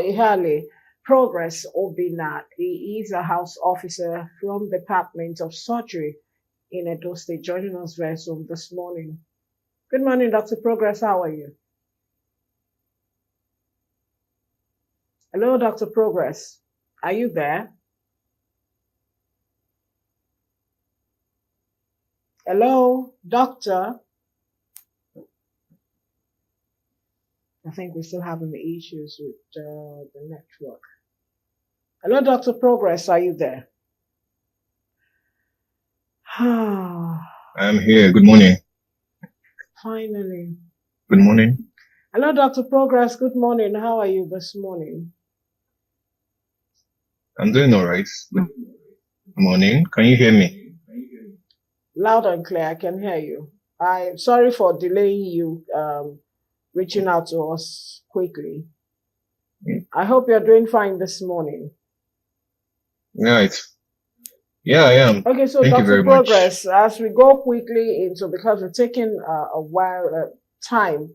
Ihale Progress Obina. He is a house officer from the Department of Surgery in Edo State, joining us very soon this morning. Good morning, Dr. Progress. How are you? Hello, Dr. Progress. Are you there? Hello, Doctor. I think we're still having the issues with the network. Hello, Dr. Progress. Are you there? I'm here. Good morning. Finally. Good morning. Hello, Dr. Progress. Good morning. How are you this morning? I'm doing all right. Good morning. Can you hear me? Loud and clear. I can hear you. I'm sorry for delaying you reaching out to us quickly. I hope you're doing fine this morning. Right. Yeah, I am. Okay, so Thank you very Dr. much. Progress, as we go quickly into, because we're taking a while time,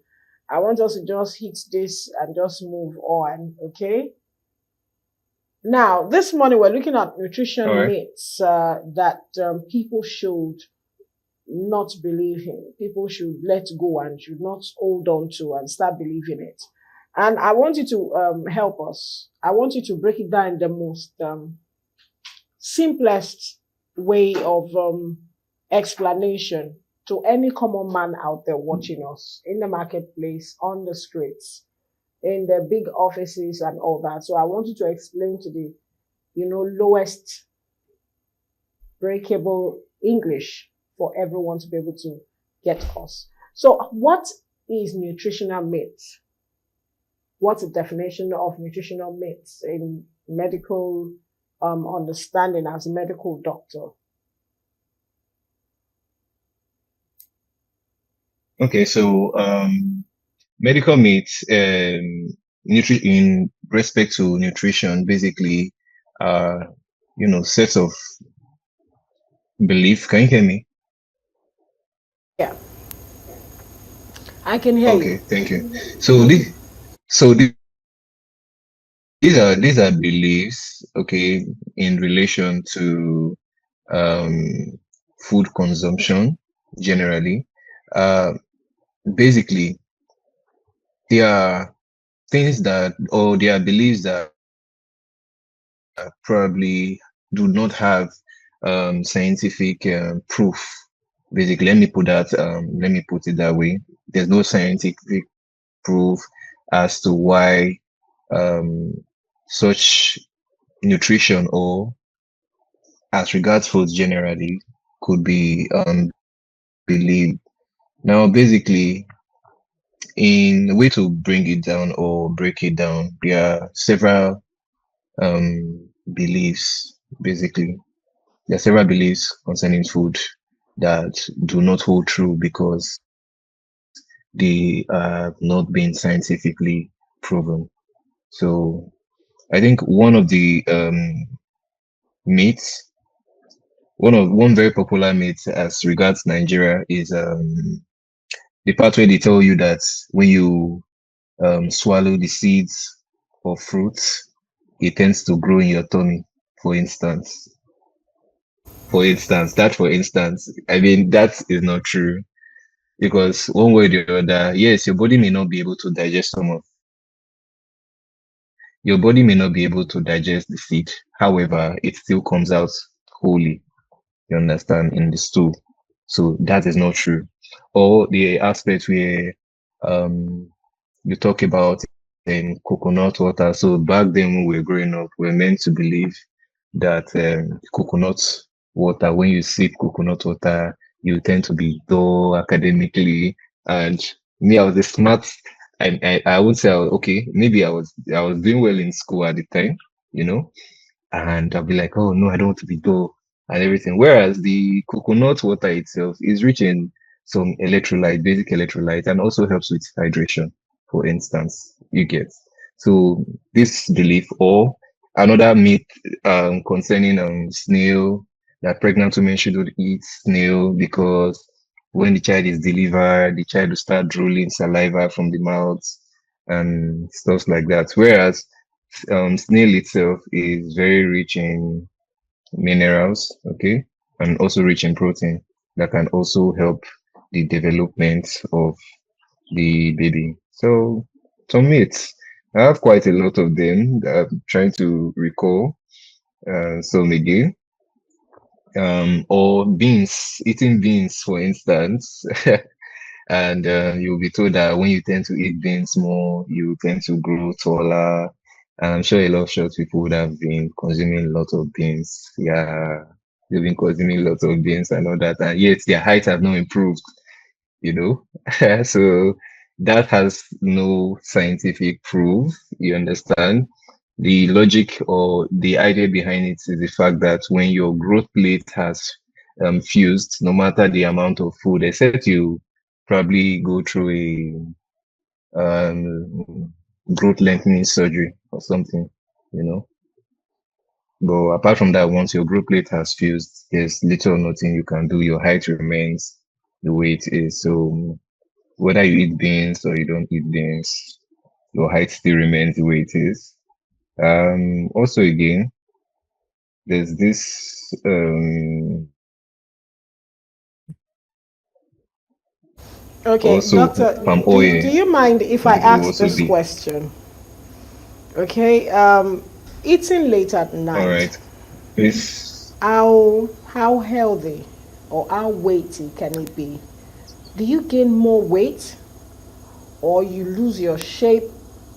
I want us to just hit this and just move on, okay? Now, this morning we're looking at nutrition All right. myths that people should not believe in. People should let go and should not hold on to and start believing it. And I want you to help us. I want you to break it down in the most simplest way of explanation to any common man out there watching us in the marketplace, on the streets, in the big offices and all that. So I want you to explain to the, lowest breakable English for everyone to be able to get us. So what is nutritional myths? What's the definition of nutritional myths in medical understanding as a medical doctor? Okay, so medical myths in respect to nutrition basically are sets of belief. Can you hear me? Yeah, I can hear Okay, you. thank you. So these are beliefs, okay, in relation to um food consumption generally. Uh, Basically, there are things that, or there are beliefs that probably do not have scientific proof. Basically, let me put it that way. There's no scientific proof as to why um, such nutrition, or as regards foods generally, could be believed. Now, basically, in a way to bring it down or break it down, there are several beliefs. Basically, there are several beliefs concerning food that do not hold true because they have not been scientifically proven. So I think one of the myths, one very popular myth as regards Nigeria is the part where they tell you that when you swallow the seeds of fruits, it tends to grow in your tummy, for instance. For instance, I mean, that is not true because one way or the other, yes, your body may not be able to digest the seed. However, it still comes out wholly, you understand, in the stool. So that is not true. Or the aspect where um you talk about in coconut water. So back then when we were growing up, we were meant to believe that coconut water, when you sip coconut water, you tend to be dull academically. And me, I was a smart, and I would say, okay, maybe I was doing well in school at the time, you know, and I'll be like, oh no, I don't want to be dull and everything. Whereas the coconut water itself is rich in some electrolyte, basic electrolyte, and also helps with hydration, for instance, you get. So this belief, or another myth concerning snail, that pregnant women shouldn't eat snail because when the child is delivered, the child will start drooling saliva from the mouth and stuff like that. Whereas snail itself is very rich in minerals, okay, and also rich in protein that can also help the development of the baby. So some meats, I have quite a lot of them that I'm trying to recall some again. Or beans, eating beans, for instance. And you'll be told that when you tend to eat beans more, you tend to grow taller. And I'm sure a lot of short people would have been consuming a lot of beans. Yeah, they've been consuming a lot of beans and all that, and yet their height have not improved, you know. So that has no scientific proof, you understand? The logic or the idea behind it is the fact that when your growth plate has fused, no matter the amount of food, except you probably go through a growth lengthening surgery or something, you know. But apart from that, once your growth plate has fused, there's little or nothing you can do. Your height remains the way it is. So whether you eat beans or you don't eat beans, your height still remains the way it is. Also again, there's this Okay, also doctor, palm do oil you mind if I will ask also this be question? Okay, eating late at all night, right. Please. how healthy or how weighty can it be? Do you gain more weight or you lose your shape?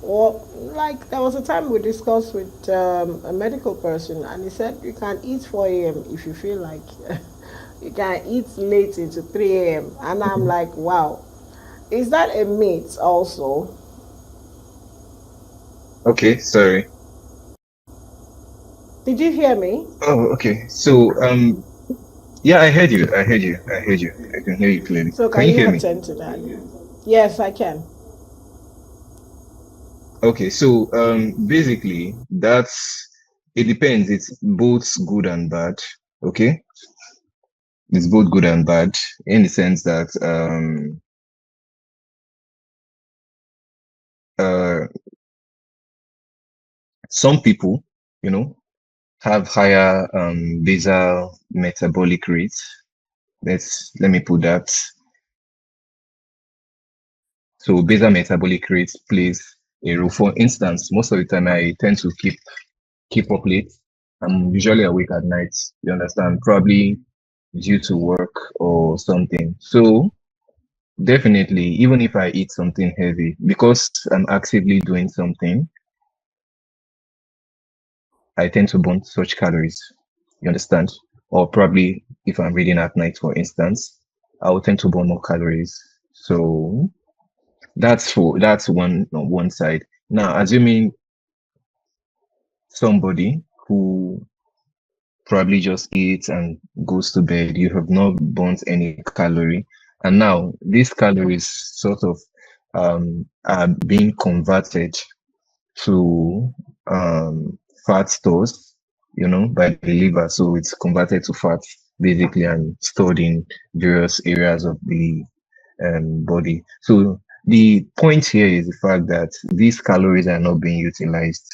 Or like there was a time we discussed with a medical person and he said you can eat 4 a.m. if you feel like you can eat late into 3 a.m. And I'm Mhm. like, wow, is that a myth also? Okay, sorry. Did you hear me? Oh, okay. So yeah, I heard you. I heard you. I heard you. I can hear you clearly. So Can can you you hear me? attend to that? Yes, I can. Okay, so basically that's it depends. It's both good and bad. Okay, it's both good and bad in the sense that uh some people, you know, have higher basal metabolic rates. Let me put that. So basal metabolic rate plays a role. For instance, most of the time I tend to keep up late. I'm usually awake at night. You understand? Probably due to work or something. So definitely, even if I eat something heavy, because I'm actively doing something, I tend to burn such calories. You understand? Or probably if I'm reading at night, for instance, I will tend to burn more calories. So that's one on one side. Now, assuming somebody who probably just eats and goes to bed, you have not burnt any calorie, and now these calories sort of are being converted to fat stores, you know, by the liver. So it's converted to fat basically and stored in various areas of the body. So the point here is the fact that these calories are not being utilized.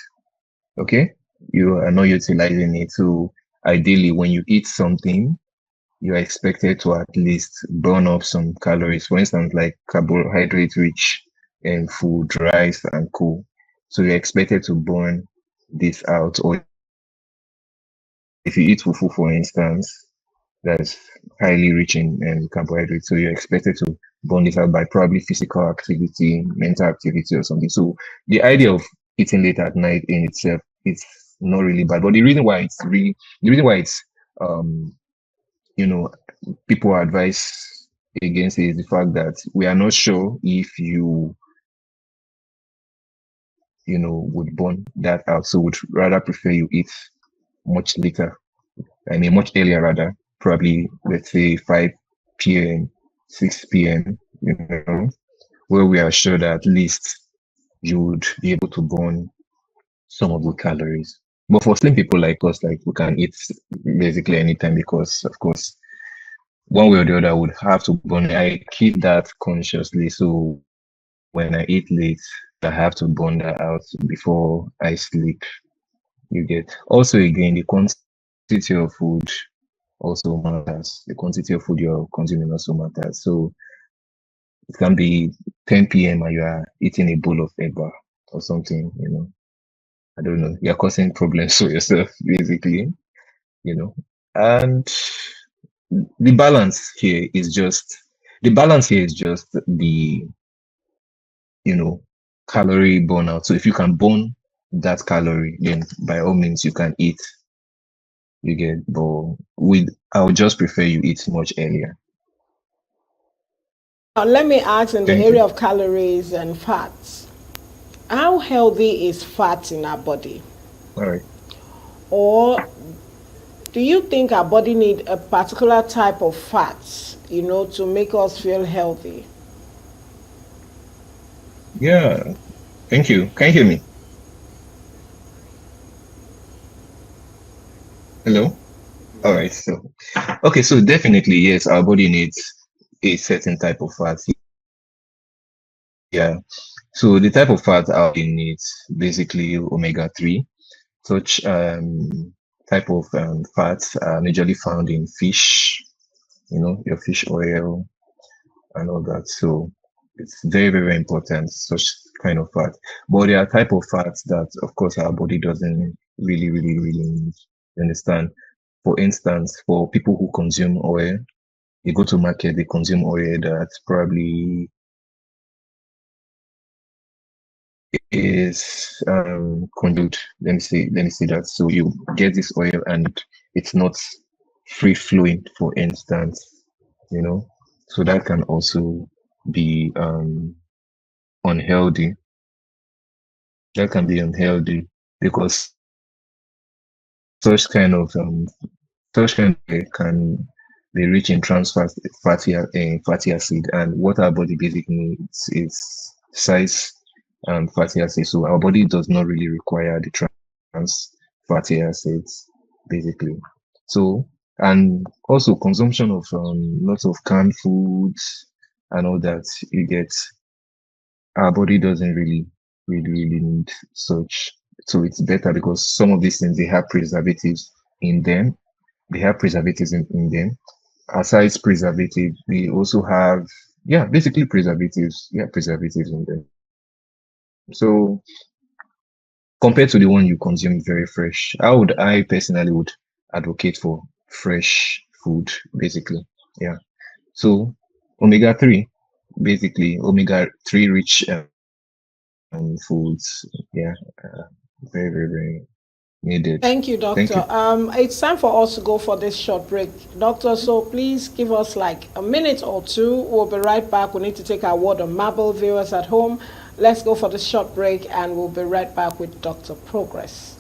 Okay, you are not utilizing it. So ideally, when you eat something, you are expected to at least burn off some calories. For instance, like carbohydrate rich food, rice and coal. So you're expected to burn this out. Or if you eat fufu, for instance, that's highly rich in carbohydrates. So you're expected to burn this out by probably physical activity, mental activity, or something. So the idea of eating late at night in itself is not really bad. But the reason why it's um you know people advise against it is the fact that we are not sure if you would burn that out. So would rather prefer you eat much later. I mean much earlier rather, probably let's say 5 p.m., 6 p.m., where we are sure that at least you would be able to burn some of the calories. But for slim people like us, like we can eat basically anytime because of course one way or the other would have to burn. I keep that consciously. So when I eat late, I have to burn that out before I sleep. You get also again the quantity of food also matters. The quantity of food you're consuming also matters. So it can be 10 p.m. and you are eating a bowl of eba or something, I don't know. You're causing problems for yourself, basically, you know. And the balance here is just the balance here is just the, you know, calorie burnout. So if you can burn that calorie, then by all means you can eat. You get, but I would just prefer you eat much earlier. Now, let me ask in the Thank area you. of calories and fats, how healthy is fat in our body? All right. Or do you think our body need a particular type of fats, to make us feel healthy? Yeah. Thank you. Can you hear me? Hello? All right. So, okay. So definitely, yes, our body needs a certain type of fat. Yeah. So the type of fat our body needs basically omega-3. Such type of fats are majorly found in fish, your fish oil and all that. So it's very, very important, such kind of fat. But there are type of fats that, of course, our body doesn't really, really, really need. You understand? For instance, for people who consume oil, they go to market, they consume oil that probably is congealed. Let me see that. So you get this oil and it's not free flowing, for instance, you know. So that can also be unhealthy. That can be unhealthy because such kind of such kind of can be rich in fatty acid, and what our body basically needs is size fatty acids. So our body does not really require the trans fatty acids, basically. So, and also consumption of lots of canned foods and all that, you get, our body doesn't really, really, really need such. So it's better because some of these things they have preservatives in them. They have preservatives in them. Aside preservative, they also have, yeah, basically preservatives. Yeah, preservatives in them. So compared to the one you consume very fresh, how would I personally would advocate for fresh food, basically. Yeah. So omega-3, basically omega-3 rich foods. Yeah. Uh, very, very, very needed. Thank you, Thank doctor. you. It's time for us to go for this short break, doctor. So please give us like a minute or two. We'll be right back. We need to take our word on Marble viewers at home. Let's go for this short break, and we'll be right back with Doctor Progress.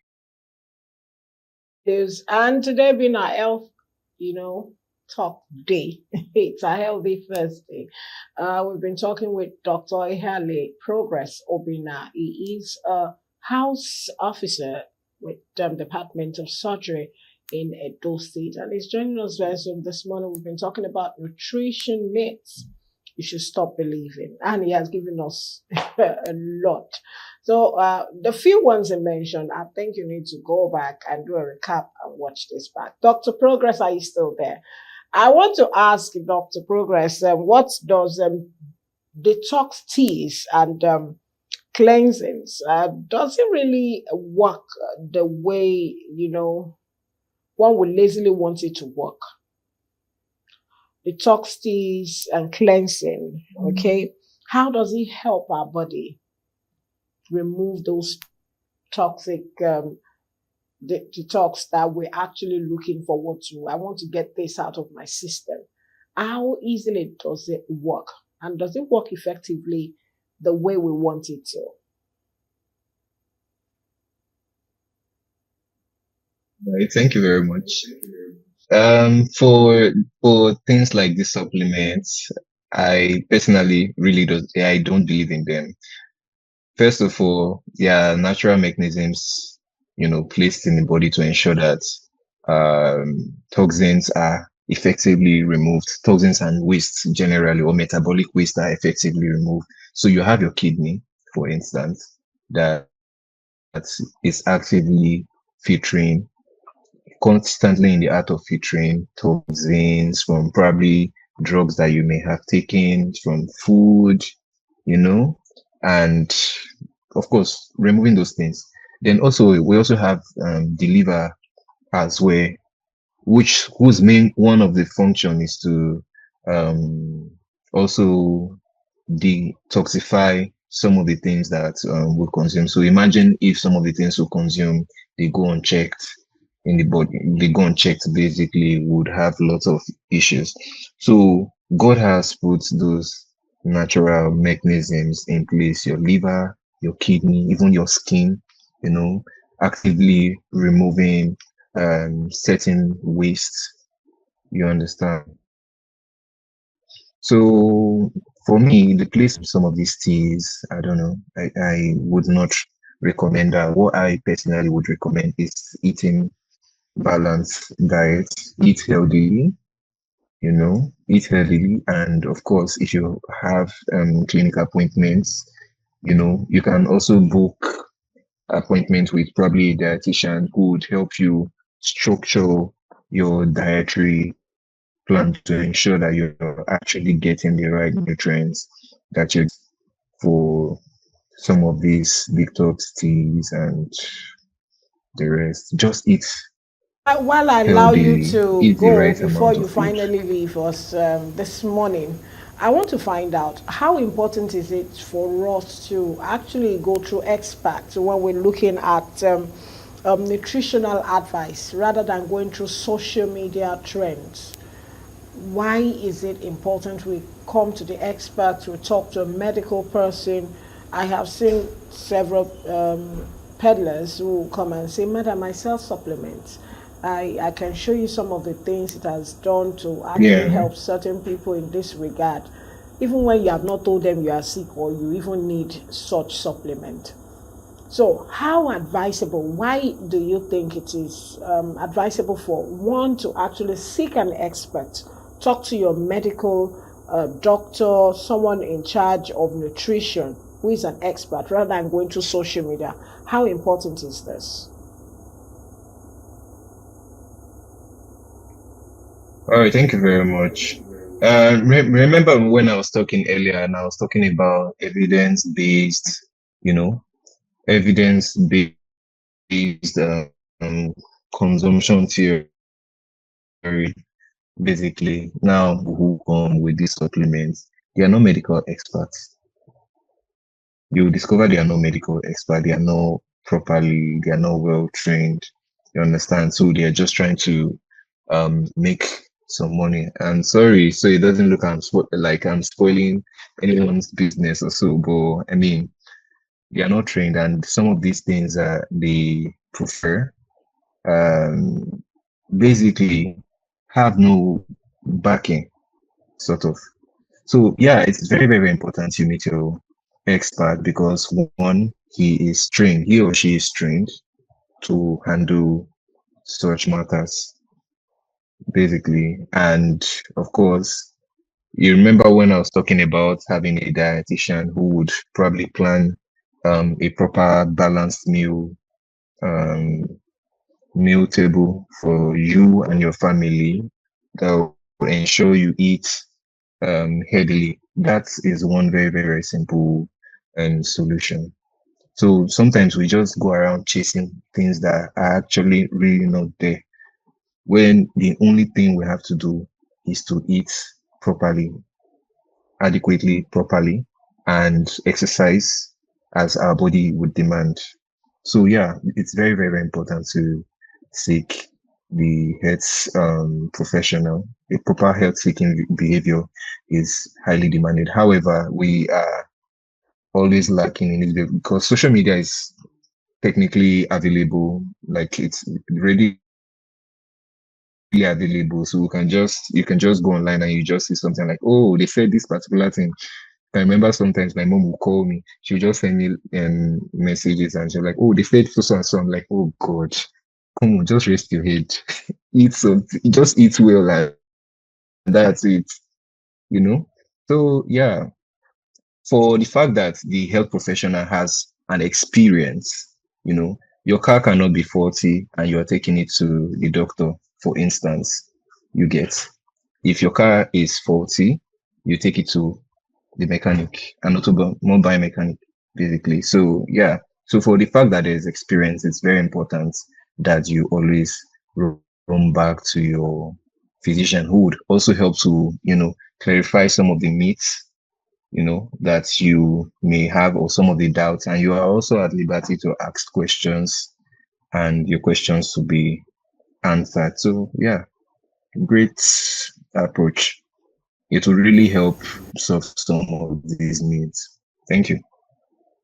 And today being our health, you know, talk day. It's a healthy Thursday. We've been talking with Dr. Ihale Progress Obina. He is a house officer with the Department of Surgery in Edo State, and he's joining us very soon. This morning we've been talking about nutrition myths you should stop believing, and he has given us a lot. So the few ones I mentioned, I think you need to go back and do a recap and watch this back. Dr. Progress, are you still there? I want to ask Dr. Progress, what does detox teas and cleansings, does it really work the way, one would lazily want it to work? Detox teas and cleansing, okay? How does it help our body remove those toxic detox that we're actually looking forward to? I want to get this out of my system. How easily does it work? And does it work effectively the way we want it to? Right, thank you very much. For things like these supplements, I personally really I don't believe in them. First of all, there are natural mechanisms, placed in the body to ensure that toxins are effectively removed, toxins and wastes generally, or metabolic waste are effectively removed. So you have your kidney, for instance, that is actively filtering, constantly in the act of filtering toxins from probably drugs that you may have taken, from food, you know, and of course, removing those things. Then also, we also have the liver as well, which whose main one of the function is to um, also detoxify some of the things that we consume. So imagine if some of the things we consume they go unchecked in the body, they go unchecked, basically would have lots of issues. So God has put those natural mechanisms in place, your liver, your kidney, even your skin, you know, actively removing certain waste. You understand? So for me, the place of some of these teas, I don't know. I would not recommend that. What I personally would recommend is eating balanced diet, eat healthily, eat healthily. And of course, if you have clinic appointments, you can also book appointment with probably a dietitian who would help you structure your dietary plan to ensure that you're actually getting the right nutrients that you for some of these detox teas and the rest. Just eat While I allow you healthily, to eat the go right before amount you of food. finally leave us this morning, I want to find out how important is it for us to actually go through experts when we're looking at nutritional advice rather than going through social media trends. Why is it important we come to the experts, we talk to a medical person? I have seen several peddlers who come and say, Madam, I sell supplements. I can show you some of the things it has done to actually Yeah. help certain people in this regard, even when you have not told them you are sick or you even need such supplement. So, how advisable, why do you think it is advisable for one to actually seek an expert? Talk to your medical doctor, someone in charge of nutrition who is an expert rather than going to social media. How important is this? All right. Thank you very much. Remember when I was talking earlier and I was talking about evidence-based, you know, evidence-based consumption theory, basically. Now, who come with these supplements, they are not medical experts. You discover they are not medical experts. They are not well trained. You understand? So they are just trying to make some money. And sorry, so it doesn't look like I'm spoiling anyone's business or so, but I mean, they are not trained, and some of these things they prefer um basically have no backing, sort of. So yeah, it's very, very important you meet your expert because one, he or she is trained to handle such matters, basically. And of course, you remember when I was talking about having a dietitian who would probably plan a proper balanced um, meal table for you and your family that will ensure you eat healthily. That is one very, very, very simple solution. So sometimes we just go around chasing things that are actually really not there, when the only thing we have to do is to eat properly, adequately, properly, and exercise as our body would demand. So yeah, it's very, very, very important to seek the health professional. A proper health seeking behavior is highly demanded. However, we are always lacking in it because social media is technically available, like it's readily available. So you can just go online and you just see something like, oh, they said this particular thing. I remember sometimes my mom would call me. She would just send me messages and she's like, oh, they said so and so. I'm like, oh God, come on, just rest your head. Eat something, just eat well that's it, you know. So yeah, for the fact that the health professional has an experience, your car cannot be faulty and you're taking it to the doctor, for instance, you get. If your car is faulty, you take it to the mechanic, an automobile mechanic, basically. So yeah, so for the fact that there's experience, it's very important that you always run back to your physician who would also help to, clarify some of the myths, that you may have or some of the doubts. And you are also at liberty to ask questions and your questions to be answered. So yeah, great approach. It will really help solve some of these needs. Thank you.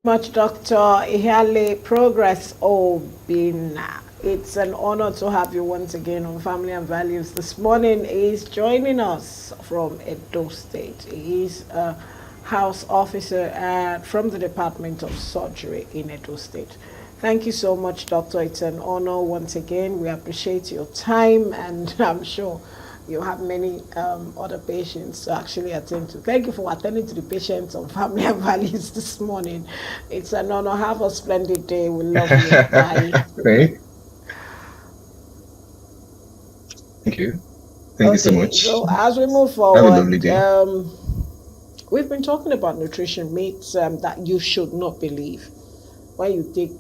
Much, Dr. Ihale Progress Obina. It's an honor to have you once again on Family and Values. This morning is joining us from Edo State. He is a house officer from the Department of Surgery in Edo State. Thank you so much, Doctor. It's an honor once again. We appreciate your time, and I'm sure you have many other patients to actually attend to. Thank you for attending to the patients on Family and Values this morning. It's an honor. Have a splendid day. We love you. Bye. Thank you. Thank you so Okay, much. so as we move Have a lovely forward, day. we've been talking about nutrition myths that you should not believe. When you take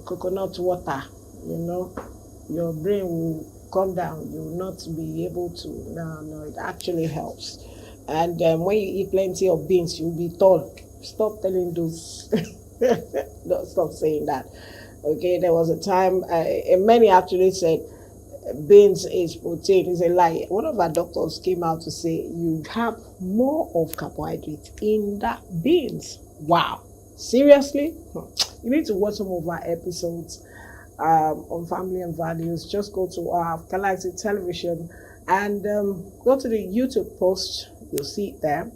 coconut water, your brain will come down. You will not be able to. No, it actually helps. And when you eat plenty of beans, you'll be tall. Stop telling those. No, stop saying that. Okay, there was a time, and many actually said beans is protein. Is a lie. One of our doctors came out to say you have more of carbohydrate in that beans. Wow, seriously? You need to watch some of our episodes on family and values. Just go to our Galaxy Television and go to the YouTube post. You'll see it there.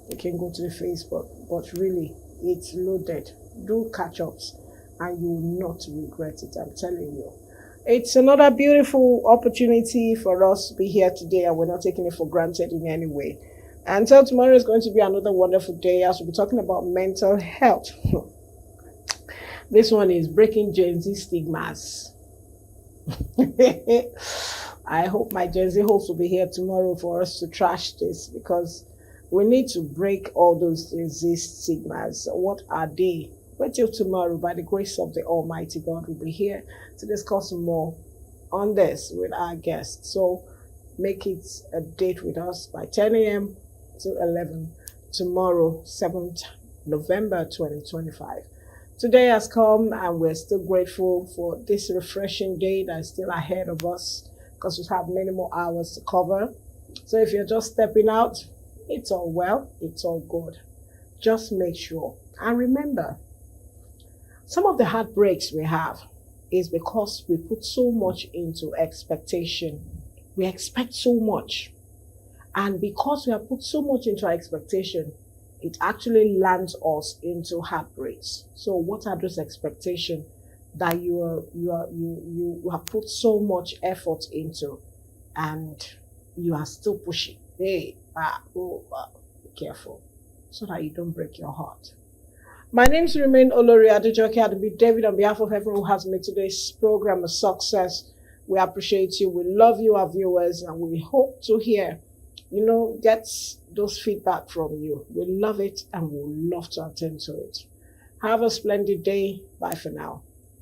You can go to the Facebook, but really, it's loaded. Do catch ups, and you will not regret it. I'm telling you. It's another beautiful opportunity for us to be here today, and we're not taking it for granted in any way. Until tomorrow is going to be another wonderful day as we'll be talking about mental health. This one is breaking Gen Z stigmas. I hope my Gen Z hosts will be here tomorrow for us to trash this because we need to break all those Gen Z stigmas. What are they? Wait till tomorrow, by the grace of the Almighty God, we'll be here to discuss more on this with our guests. So make it a date with us by 10 a.m. to 11 tomorrow, 7th November 2025. Today has come and we're still grateful for this refreshing day that is still ahead of us because we have many more hours to cover. So if you're just stepping out, it's all well, it's all good. Just make sure. And remember, some of the heartbreaks we have is because we put so much into expectation. We expect so much. And because we have put so much into our expectation, it actually lands us into heartbreaks. So what are those expectations that you have put so much effort into and you are still pushing? Hey, be careful so that you don't break your heart. My name is Remain Olori Adejoke Adebi David on behalf of everyone who has made today's program a success. We appreciate you. We love you, our viewers, and we hope to hear, get those feedback from you. We love it and we love to attend to it. Have a splendid day. Bye for now.